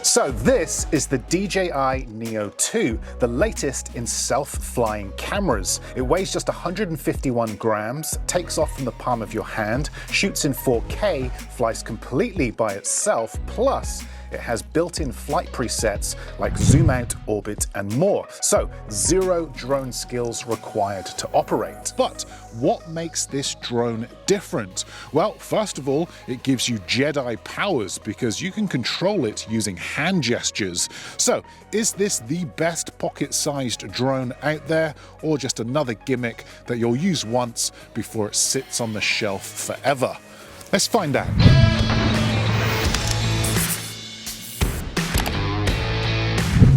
So this is the DJI Neo2, the latest in self-flying cameras. It weighs just 151 grams, takes off from the palm of your hand, shoots in 4K, flies completely by itself, plus it has built-in flight presets like zoom out, orbit, and more. So zero drone skills required to operate. But what makes this drone different? Well, first of all, it gives you Jedi powers because you can control it using hand gestures. So is this the best pocket-sized drone out there, or just another gimmick that you'll use once before it sits on the shelf forever? Let's find out.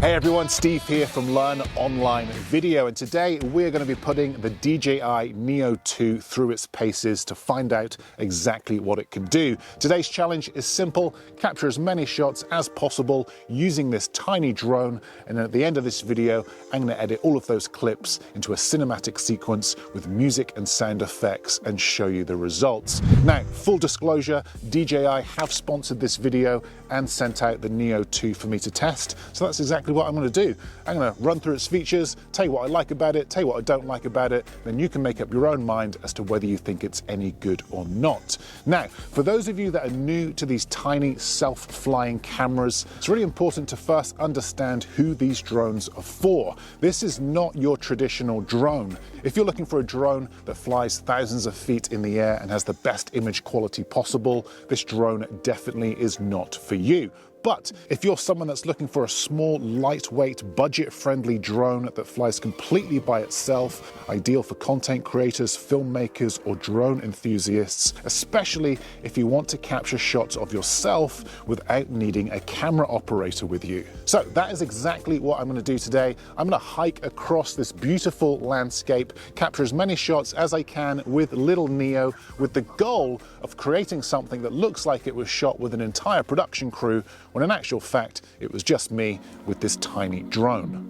Hey everyone, Steve here from Learn Online Video, and today we're going to be putting the DJI Neo2 through its paces to find out exactly what it can do. Today's challenge is simple: capture as many shots as possible using this tiny drone, and then at the end of this video I'm going to edit all of those clips into a cinematic sequence with music and sound effects and show you the results. Now, full disclosure, DJI have sponsored this video and sent out the Neo2 for me to test, so that's exactly what I'm going to do. I'm going to run through its features, tell you what I like about it, tell you what I don't like about it, then you can make up your own mind as to whether you think it's any good or not. Now, for those of you that are new to these tiny self-flying cameras, it's really important to first understand who these drones are for. This is not your traditional drone. If you're looking for a drone that flies thousands of feet in the air and has the best image quality possible, this drone definitely is not for you. But if you're someone that's looking for a small, lightweight, budget-friendly drone that flies completely by itself, ideal for content creators, filmmakers, or drone enthusiasts, especially if you want to capture shots of yourself without needing a camera operator with you. So that is exactly what I'm going to do today. I'm going to hike across this beautiful landscape, capture as many shots as I can with little Neo, with the goal of creating something that looks like it was shot with an entire production crew, when in actual fact, it was just me with this tiny drone.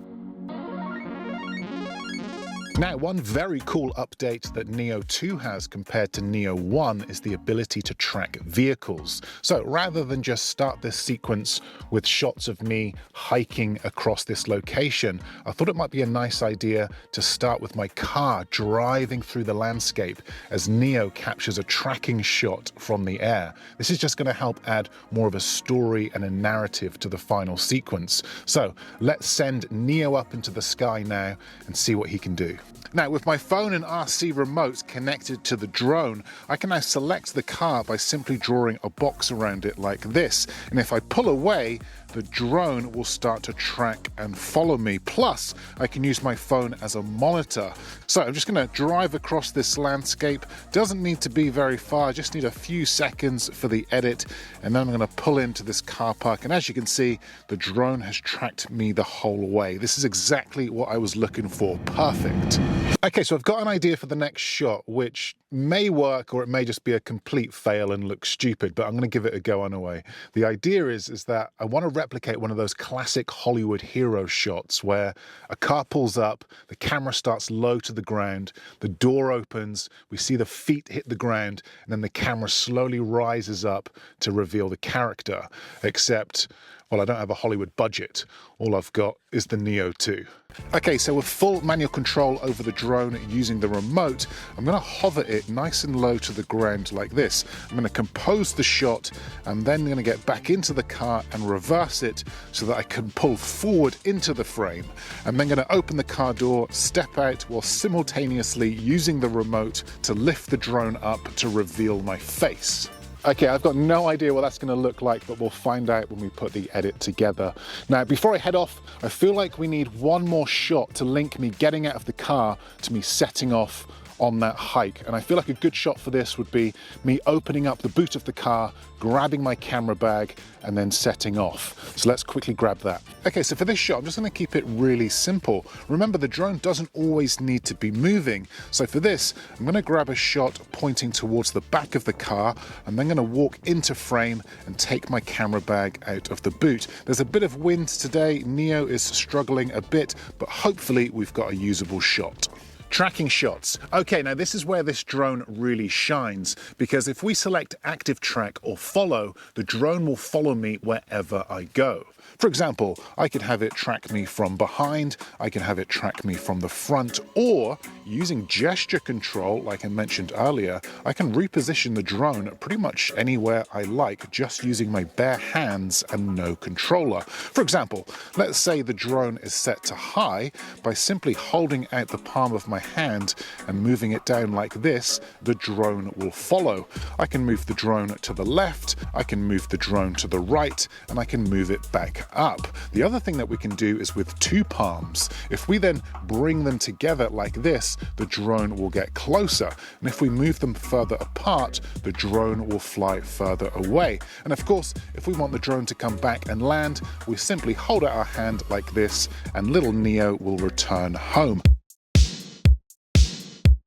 Now, one very cool update that Neo2 has compared to Neo1 is the ability to track vehicles. So rather than just start this sequence with shots of me hiking across this location, I thought it might be a nice idea to start with my car driving through the landscape as Neo captures a tracking shot from the air. This is just going to help add more of a story and a narrative to the final sequence. So let's send Neo up into the sky now and see what he can do. Now, with my phone and RC remote connected to the drone, I can now select the car by simply drawing a box around it like this. And if I pull away, the drone will start to track and follow me. Plus, I can use my phone as a monitor. So I'm just going to drive across this landscape. Doesn't need to be very far, just need a few seconds for the edit. And then I'm going to pull into this car park. And as you can see, the drone has tracked me the whole way. This is exactly what I was looking for. Perfect. Okay, so I've got an idea for the next shot, which may work or it may just be a complete fail and look stupid, but I'm going to give it a go anyway. The idea is that I want to replicate one of those classic Hollywood hero shots where a car pulls up, the camera starts low to the ground, the door opens, we see the feet hit the ground, and then the camera slowly rises up to reveal the character. Except, well, I don't have a Hollywood budget. All I've got is the Neo2. Okay, so with full manual control over the drone using the remote, I'm going to hover it nice and low to the ground like this. I'm going to compose the shot and then going to get back into the car and reverse it so that I can pull forward into the frame. I'm then going to open the car door, step out while simultaneously using the remote to lift the drone up to reveal my face. Okay, I've got no idea what that's going to look like, but we'll find out when we put the edit together. Now, before I head off, I feel like we need one more shot to link me getting out of the car to me setting off on that hike. And I feel like a good shot for this would be me opening up the boot of the car, grabbing my camera bag, and then setting off. So let's quickly grab that. Okay, so for this shot, I'm just going to keep it really simple. Remember, the drone doesn't always need to be moving. So for this, I'm going to grab a shot pointing towards the back of the car. I'm then going to walk into frame and take my camera bag out of the boot. There's a bit of wind today. Neo is struggling a bit, but hopefully we've got a usable shot. Tracking shots. Okay, now this is where this drone really shines, because if we select active track or follow, the drone will follow me wherever I go. For example, I could have it track me from behind, I can have it track me from the front, or using gesture control, like I mentioned earlier, I can reposition the drone pretty much anywhere I like, just using my bare hands and no controller. For example, let's say the drone is set to high. By simply holding out the palm of my hand and moving it down like this, the drone will follow. I can move the drone to the left, I can move the drone to the right, and I can move it back up. The other thing that we can do is with two palms. If we then bring them together like this, the drone will get closer. And if we move them further apart, the drone will fly further away. And of course, if we want the drone to come back and land, we simply hold out our hand like this, and little Neo will return home.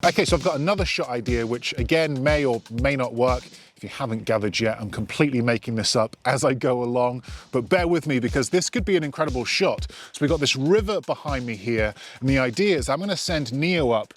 Okay, so I've got another shot idea, which again may or may not work. If you haven't gathered yet, I'm completely making this up as I go along, but bear with me because this could be an incredible shot. So we've got this river behind me here, and the idea is I'm going to send Neo up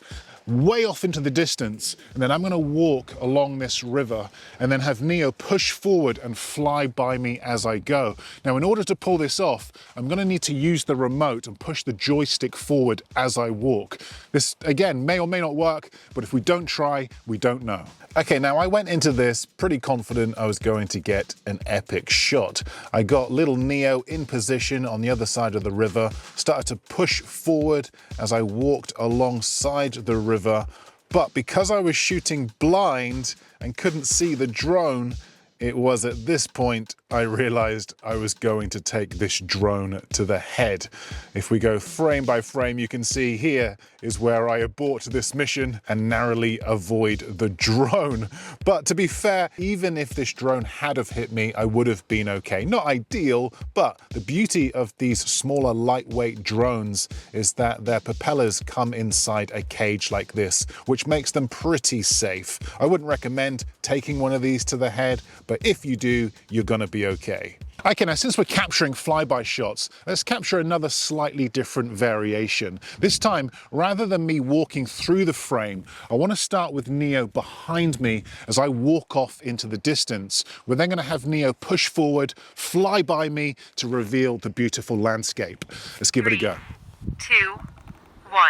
way off into the distance, and then I'm going to walk along this river and then have Neo push forward and fly by me as I go. Now, in order to pull this off, I'm going to need to use the remote and push the joystick forward as I walk. This, again, may or may not work, but if we don't try, we don't know. Okay, now I went into this pretty confident I was going to get an epic shot. I got little Neo in position on the other side of the river, started to push forward as I walked alongside the river, but because I was shooting blind and couldn't see the drone, it was at this point I realized I was going to take this drone to the head. If we go frame by frame, you can see here is where I abort this mission and narrowly avoid the drone. But to be fair, even if this drone had have hit me, I would have been okay. Not ideal, but the beauty of these smaller, lightweight drones is that their propellers come inside a cage like this, which makes them pretty safe. I wouldn't recommend taking one of these to the head, but if you do, you're gonna be okay. Okay, now since we're capturing flyby shots, let's capture another slightly different variation. This time, rather than me walking through the frame, I want to start with Neo behind me as I walk off into the distance. We're then going to have Neo push forward, fly by me to reveal the beautiful landscape. Let's give it a go. 3, 2, 1.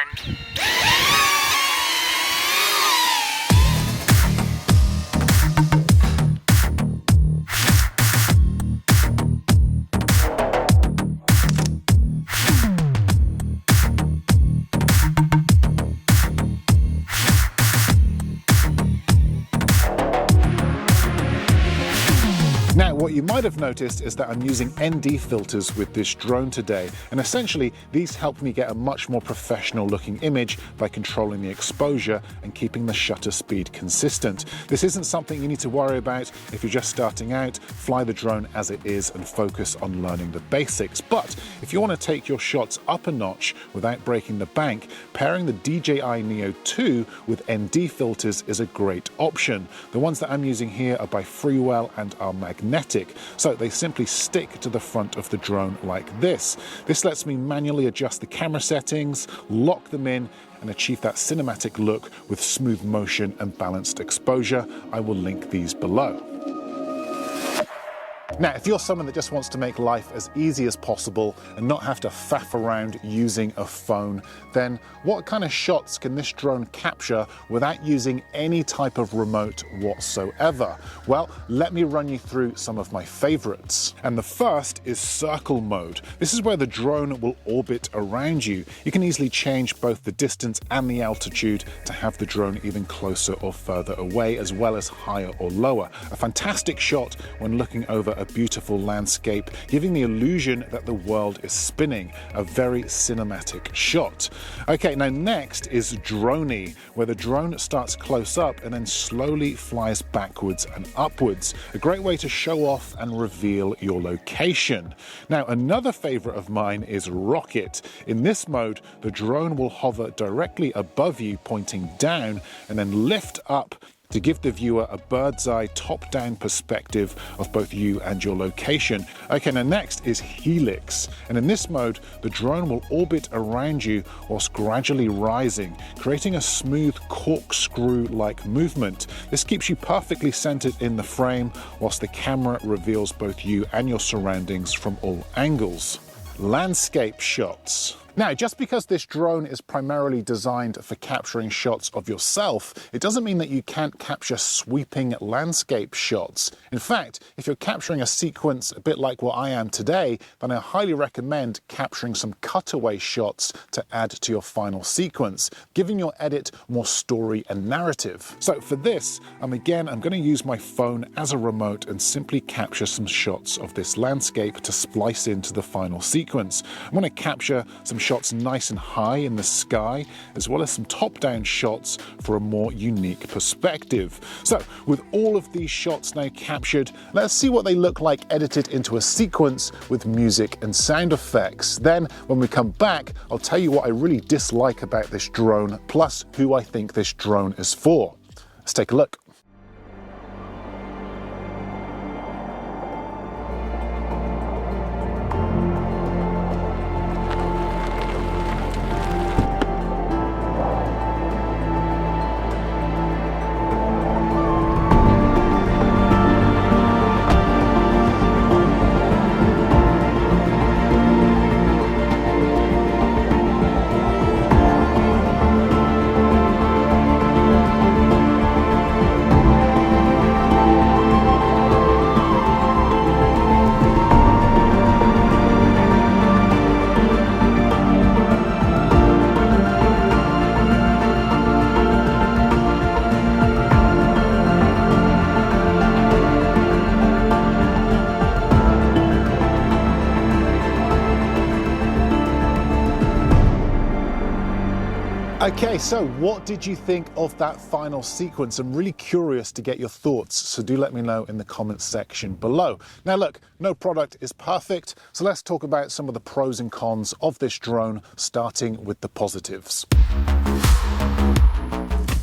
Now, what you might have noticed is that I'm using ND filters with this drone today, and essentially these help me get a much more professional looking image by controlling the exposure and keeping the shutter speed consistent. This isn't something you need to worry about if you're just starting out. Fly the drone as it is and focus on learning the basics. But if you want to take your shots up a notch without breaking the bank, pairing the DJI Neo2 with ND filters is a great option. The ones that I'm using here are by Freewell and are magnetic, so they simply stick to the front of the drone like this. This lets me manually adjust the camera settings, lock them in, and achieve that cinematic look with smooth motion and balanced exposure. I will link these below. Now, if you're someone that just wants to make life as easy as possible and not have to faff around using a phone, then what kind of shots can this drone capture without using any type of remote whatsoever? Well, let me run you through some of my favorites. And the first is circle mode. This is where the drone will orbit around you. You can easily change both the distance and the altitude to have the drone even closer or further away, as well as higher or lower. A fantastic shot when looking over a beautiful landscape, giving the illusion that the world is spinning. A very cinematic shot. Okay, now next is droney, where the drone starts close up and then slowly flies backwards and upwards. A great way to show off and reveal your location. Now, another favorite of mine is rocket. In this mode, the drone will hover directly above you, pointing down, and then lift up to give the viewer a bird's eye top-down perspective of both you and your location. Okay, now next is helix, and in this mode the drone will orbit around you whilst gradually rising, creating a smooth corkscrew-like movement. This keeps you perfectly centered in the frame whilst the camera reveals both you and your surroundings from all angles. Landscape shots. Now, just because this drone is primarily designed for capturing shots of yourself, it doesn't mean that you can't capture sweeping landscape shots. In fact, if you're capturing a sequence a bit like what I am today, then I highly recommend capturing some cutaway shots to add to your final sequence, giving your edit more story and narrative. So for this, I'm going to use my phone as a remote and simply capture some shots of this landscape to splice into the final sequence. I'm going to capture some shots nice and high in the sky, as well as some top-down shots for a more unique perspective. So with all of these shots now captured, let's see what they look like edited into a sequence with music and sound effects. Then when we come back, I'll tell you what I really dislike about this drone, plus who I think this drone is for. Let's take a look. Okay, so what did you think of that final sequence? I'm really curious to get your thoughts, so do let me know in the comments section below. Now look, no product is perfect, so let's talk about some of the pros and cons of this drone, starting with the positives.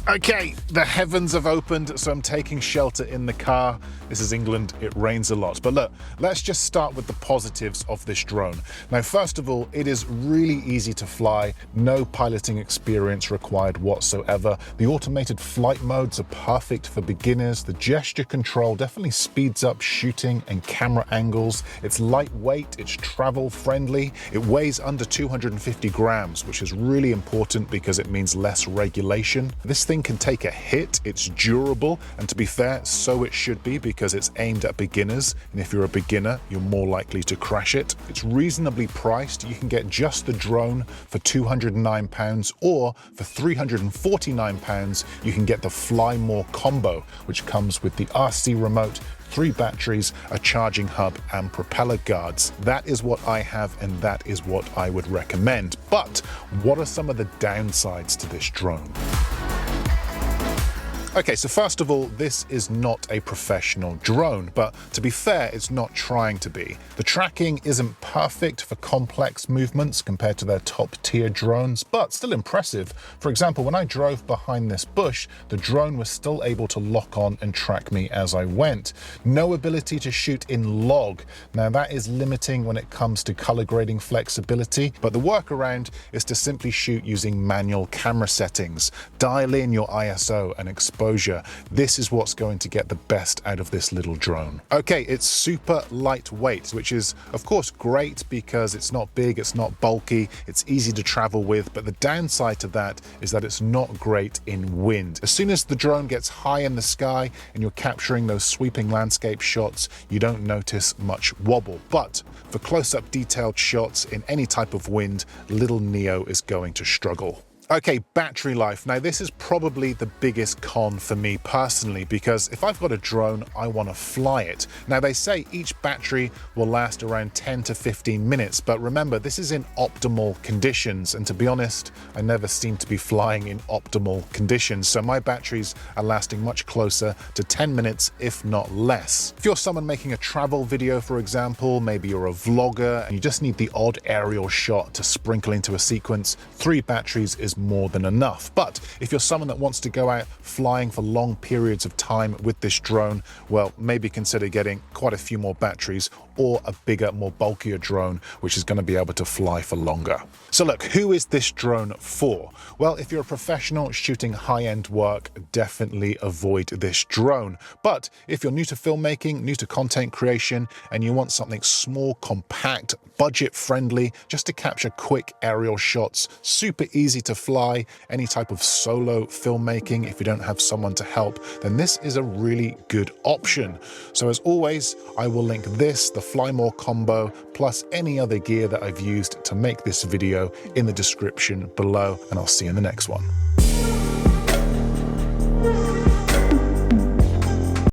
Okay, the heavens have opened, so I'm taking shelter in the car. This is England, it rains a lot. But look, let's just start with the positives of this drone. Now, first of all, it is really easy to fly, no piloting experience required whatsoever. The automated flight modes are perfect for beginners. The gesture control definitely speeds up shooting and camera angles. It's lightweight, it's travel friendly. It weighs under 250 grams, which is really important because it means less regulation. This thing can take a hit, it's durable, and to be fair, so it should be because it's aimed at beginners, and if you're a beginner, you're more likely to crash it. It's reasonably priced. You can get just the drone for £209, or for £349, you can get the Fly More combo, which comes with the RC remote, 3 batteries, a charging hub, and propeller guards. That is what I have, and that is what I would recommend. But what are some of the downsides to this drone? Okay, so first of all, this is not a professional drone, but to be fair, it's not trying to be. The tracking isn't perfect for complex movements compared to their top-tier drones, but still impressive. For example, when I drove behind this bush, the drone was still able to lock on and track me as I went. No ability to shoot in log. Now, that is limiting when it comes to color grading flexibility, but the workaround is to simply shoot using manual camera settings. Dial in your ISO and exposure. This is what's going to get the best out of this little drone. Okay, it's super lightweight, which is of course great because it's not big, it's not bulky, it's easy to travel with, but the downside to that is that it's not great in wind. As soon as the drone gets high in the sky and you're capturing those sweeping landscape shots, you don't notice much wobble. But for close-up detailed shots in any type of wind, little Neo is going to struggle. Okay, battery life. Now this is probably the biggest con for me personally, because if I've got a drone, I want to fly it. Now they say each battery will last around 10 to 15 minutes, but remember, this is in optimal conditions, and to be honest, I never seem to be flying in optimal conditions, so my batteries are lasting much closer to 10 minutes, if not less. If you're someone making a travel video, for example, maybe you're a vlogger and you just need the odd aerial shot to sprinkle into a sequence, 3 batteries is more than enough. But if you're someone that wants to go out flying for long periods of time with this drone, well, maybe consider getting quite a few more batteries or a bigger, more bulkier drone, which is going to be able to fly for longer. So look, who is this drone for? Well, if you're a professional shooting high-end work, definitely avoid this drone. But if you're new to filmmaking, new to content creation, and you want something small, compact, budget-friendly, just to capture quick aerial shots, super easy to fly, any type of solo filmmaking, if you don't have someone to help, then this is a really good option. So as always, I will link this, the Fly More combo, plus any other gear that I've used to make this video in the description below, and I'll see you in the next one.